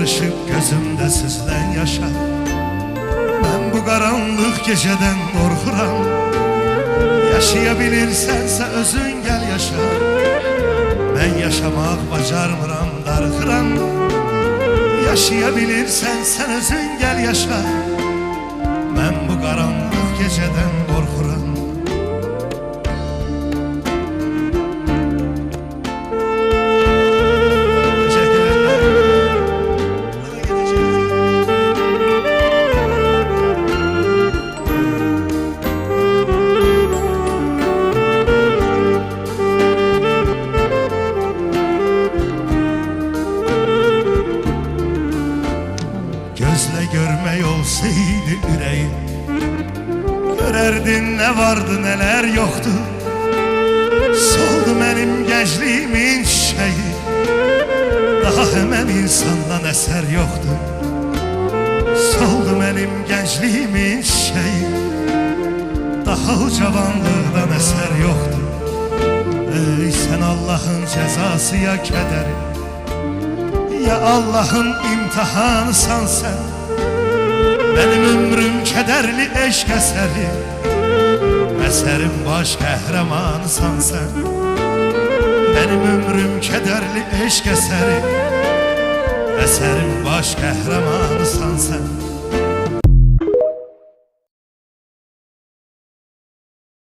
karışıp gözümde süzlen yaşa. Ben bu karanlık geceden korkuram. Yaşayabilirsense özün gel yaşa. Ben yaşamak bacarmıram, dargıram. Yaşayabilirsen sen özün gel yaşa. Ben bu karanlık geceden korkuram. Gözle görmek olsaydı yüreğim, görerdin ne vardı neler yoktu. Soldu benim gençliğimin çiçeği, daha hemen insandan eser yoktu. Soldu benim gençliğimin çiçeği, daha o cavanlıktan eser yoktu. Ey sen Allah'ın cezası ya kederi, ya Allah'ın imtihanısan sen. Benim ömrüm kederli eşk eseri, eserim baş kahramanısan sen. Benim ömrüm kederli eşk eseri, eserim baş kahramanısan sen.